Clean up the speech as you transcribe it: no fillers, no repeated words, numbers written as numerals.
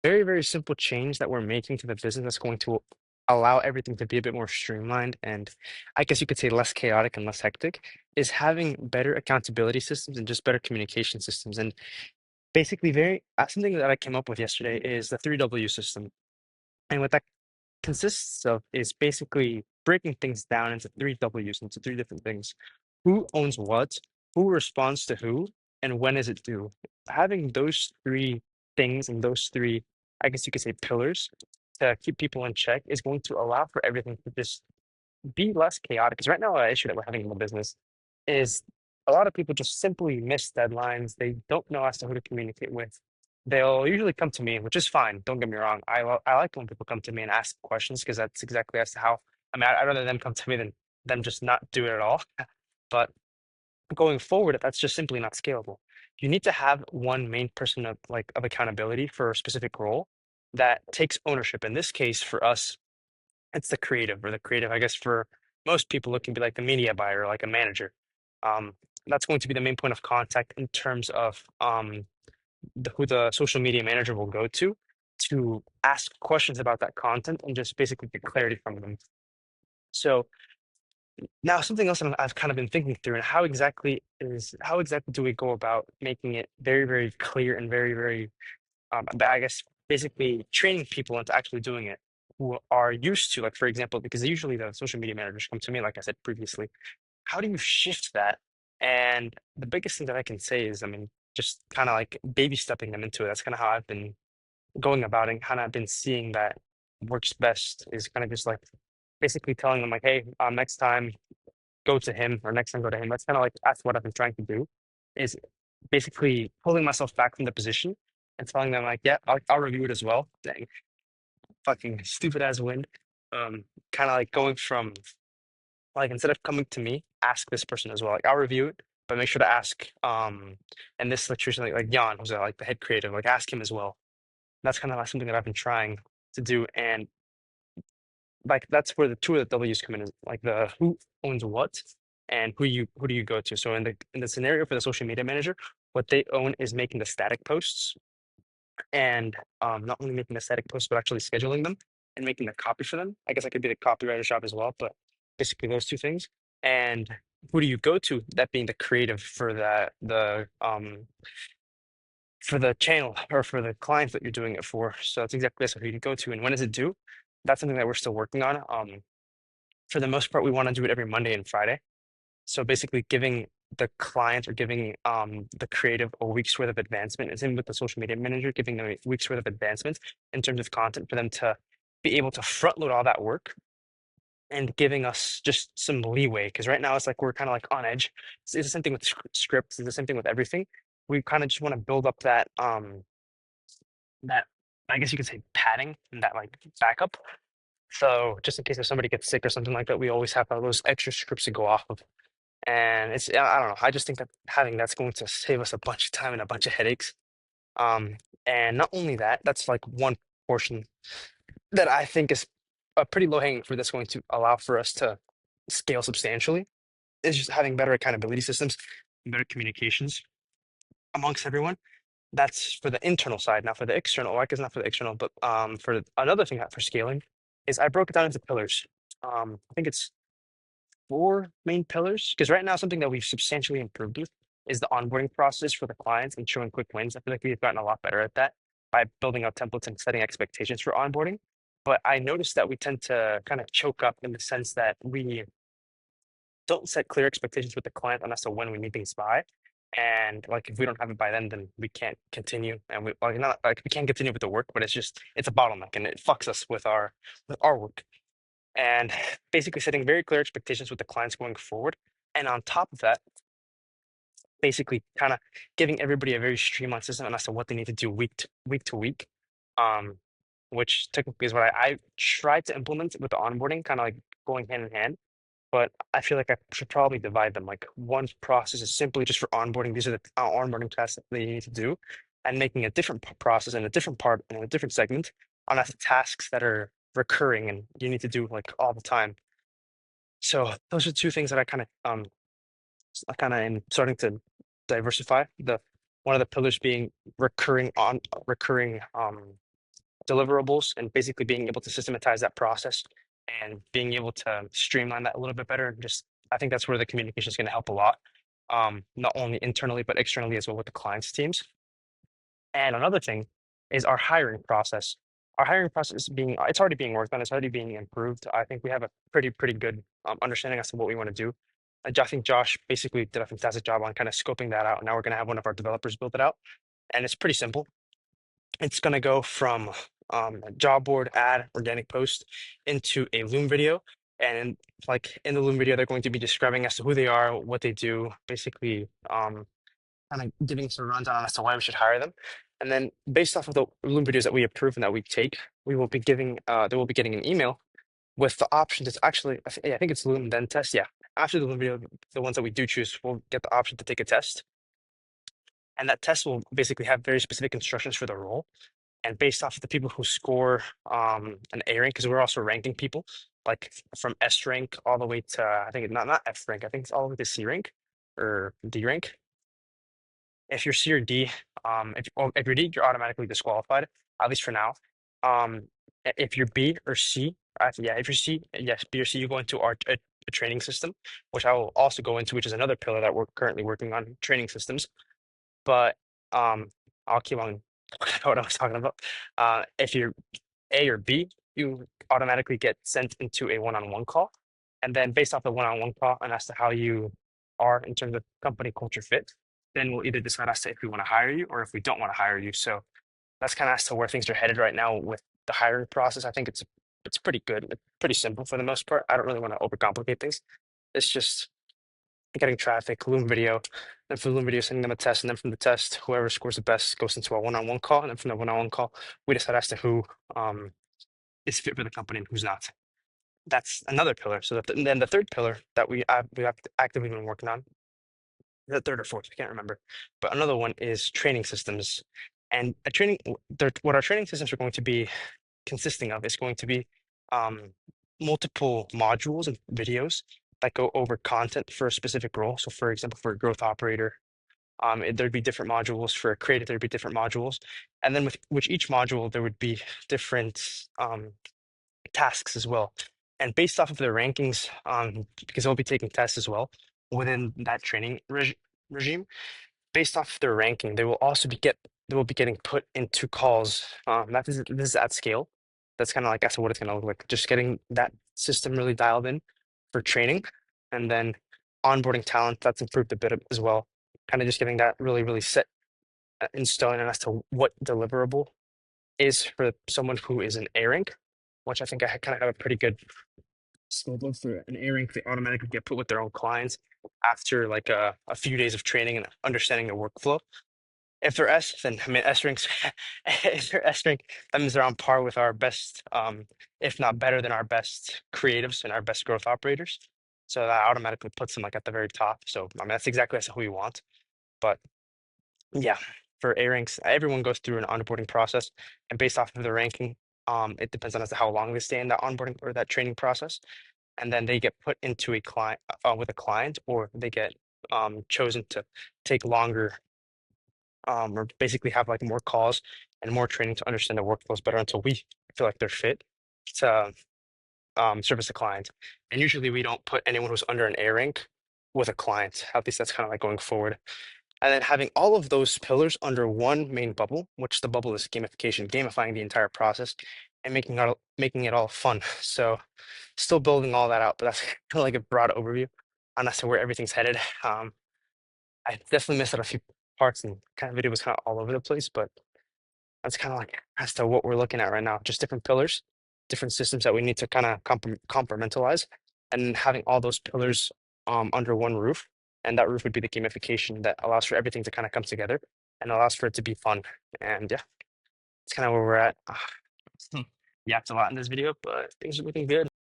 very, very simple change that we're making to the business that's going to allow everything to be a bit more streamlined and I guess you could say less chaotic and less hectic is having better accountability systems and just better communication systems. And basically, very something that I came up with yesterday is the 3W system. And what that consists of is basically breaking things down into three W's, into three different things. Who owns what, who responds to who, and when is it due? Having those three things and those three, I guess you could say, pillars to keep people in check is going to allow for everything to just be less chaotic. Because right now, an issue that we're having in the business is a lot of people just simply miss deadlines. They don't know as to who to communicate with. They'll usually come to me, which is fine. Don't get me wrong. I like when people come to me and ask questions because that's exactly as to how. I mean, I'd rather them come to me than them just not do it at all. But going forward, that's just simply not scalable. You need to have one main person of accountability for a specific role that takes ownership. In this case, for us, it's the creative or the creative, I guess for most people, it can be like the media buyer or like a manager. Um, that's going to be the main point of contact in terms of who the social media manager will go to ask questions about that content and just basically get clarity from them. So now something else that I've kind of been thinking through and how exactly do we go about making it very, very clear and very, very I guess basically training people into actually doing it who are used to, like, for example, because usually the social media managers come to me, like I said previously. How do you shift that? And the biggest thing that I can say is, I mean, just kind of like baby stepping them into it. That's kind of how I've been going about and kind of been seeing that works best is kind of just like basically telling them like, hey, next time go to him or next time go to him. That's what I've been trying to do is basically pulling myself back from the position and telling them like, yeah, I'll review it as well. Dang, fucking stupid as wind. Kind of like going from like instead of coming to me, ask this person as well. Like I'll review it, but make sure to ask and this electrician like Jan, who's like the head creative, like ask him as well. That's kind of like something that I've been trying to do, and like that's where the two of the W's come in, is like the who owns what and who do you go to. So in the scenario for the social media manager, what they own is making the static posts and not only making the static posts, but actually scheduling them and making the copy for them. I guess I could be the copywriter shop as well, but basically those two things. And who do you go to? That being the creative for for the channel or for the clients that you're doing it for. So that's exactly that's who you go to. And when does it due? That's something that we're still working on. For the most part, we want to do it every Monday and Friday. So basically giving the client or giving the creative a week's worth of advancement is in with the social media manager, giving them a week's worth of advancement in terms of content for them to be able to front load all that work and giving us just some leeway. Because right now it's like we're kind of like on edge. It's the same thing with scripts, it's the same thing with everything. We kind of just want to build up that I guess you could say padding and that like backup. So just in case if somebody gets sick or something like that, we always have those extra scripts to go off of. And I don't know. I just think that having that's going to save us a bunch of time and a bunch of headaches. Um, and not only that, that's like one portion that I think is a pretty low hanging fruit that's going to allow for us to scale substantially is just having better accountability systems and better communications amongst everyone. That's for the internal side. Now for the external, like it's not for the external, but for another thing for scaling is I broke it down into pillars. I think it's four main pillars because right now something that we've substantially improved with is the onboarding process for the clients and showing quick wins. I feel like we've gotten a lot better at that by building out templates and setting expectations for onboarding. But I noticed that we tend to kind of choke up in the sense that we don't set clear expectations with the client on as to when we need things by. And like if we don't have it by then we can't continue. And we like not like we can't continue with the work, but it's a bottleneck and it fucks us with our work and basically setting very clear expectations with the clients going forward. And on top of that, basically kind of giving everybody a very streamlined system as to what they need to do week to week, um, which technically is what I tried to implement with the onboarding, kind of like going hand in hand. But I feel like I should probably divide them. Like one process is simply just for onboarding. These are the onboarding tasks that they need to do, and making a different process and a different part and a different segment on as tasks that are recurring and you need to do like all the time. So those are two things that I kind of am starting to diversify. The one of the pillars being recurring deliverables and basically being able to systematize that process and being able to streamline that a little bit better. Just I think that's where the communication is going to help a lot, not only internally but externally as well with the clients' teams. And another thing is our hiring process. Our hiring process is being it's already being worked on. It's already being improved. I think we have a pretty good understanding as to what we want to do. I think Josh basically did a fantastic job on kind of scoping that out. Now we're going to have one of our developers build it out, and it's pretty simple. It's going to go from a job board ad, organic post into a Loom video. And like in the Loom video, they're going to be describing as to who they are, what they do, basically kind of giving us a rundown as to why we should hire them. And then based off of the Loom videos that we approve and that we take, we will be giving they will be getting an email with the option to actually I think it's Loom then test. Yeah. After the Loom video, the ones that we do choose, we'll get the option to take a test. And that test will basically have very specific instructions for the role. And based off of the people who score an A rank, because we're also ranking people, like from S rank all the way to I think not F rank, I think it's all the way to C rank or D rank. If you're C or D, if you're D, you're automatically disqualified, at least for now. If you're B or C, yeah, if you're C, yes, B or C, you go into a training system, which I will also go into, which is another pillar that we're currently working on, training systems. But I'll keep on what I was talking about. If you're A or B, you automatically get sent into a one-on-one call, and then based off the one-on-one call and as to how you are in terms of company culture fit, then we'll either decide as to if we want to hire you or if we don't want to hire you. So that's kind of as to where things are headed right now with the hiring process. I think it's pretty good, it's pretty simple for the most part. I don't really want to overcomplicate things. It's just getting traffic, Loom video, then from Loom video sending them a test, and then from the test, whoever scores the best goes into a one-on-one call, and then from the one-on-one call, we decide as to who is fit for the company and who's not. That's another pillar. So and then the third pillar that we have actively been working on, the third or fourth, I can't remember, but another one is training systems. And a training, what our training systems are going to be consisting of is going to be multiple modules and videos that go over content for a specific role. So, for example, for a growth operator, there'd be different modules. For a creative, there'd be different modules, and then with which each module there would be different tasks as well. And based off of their rankings, because they'll be taking tests as well within that training regime, based off their ranking, they will be getting put into calls. This is at scale. That's kind of like what it's going to look like. Just getting that system really dialed in for training, and then onboarding talent. That's improved a bit as well. Kind of just getting that really set in stone and as to what deliverable is for someone who is an A rank, which I think I kind of have a pretty good scope of for an A rank. They automatically get put with their own clients after like a few days of training and understanding their workflow. If they're S, then I mean S ranks. If they're S rank, that means they're on par with our best, if not better than our best creatives and our best growth operators. So that automatically puts them like at the very top. So I mean that's exactly who we want. But yeah, for A ranks, everyone goes through an onboarding process, and based off of the ranking, it depends on as to how long they stay in that onboarding or that training process, and then they get put into a client with a client, or they get chosen to take longer or basically have like more calls and more training to understand the workflows better until we feel like they're fit to service the client. And usually we don't put anyone who's under an A rank with a client. At least that's kind of like going forward. And then having all of those pillars under one main bubble, which the bubble is gamification, gamifying the entire process and making it all fun. So still building all that out, but that's kind of like a broad overview on as to where everything's headed. I definitely missed out a few parts and kind of video was kind of all over the place, but that's kind of like as to what we're looking at right now. Just different pillars, different systems that we need to kind of compartmentalize, and having all those pillars under one roof. And that roof would be the gamification that allows for everything to kind of come together and allows for it to be fun. And yeah, it's kind of where we're at. Yeah, it's a lot in this video, but things are looking good.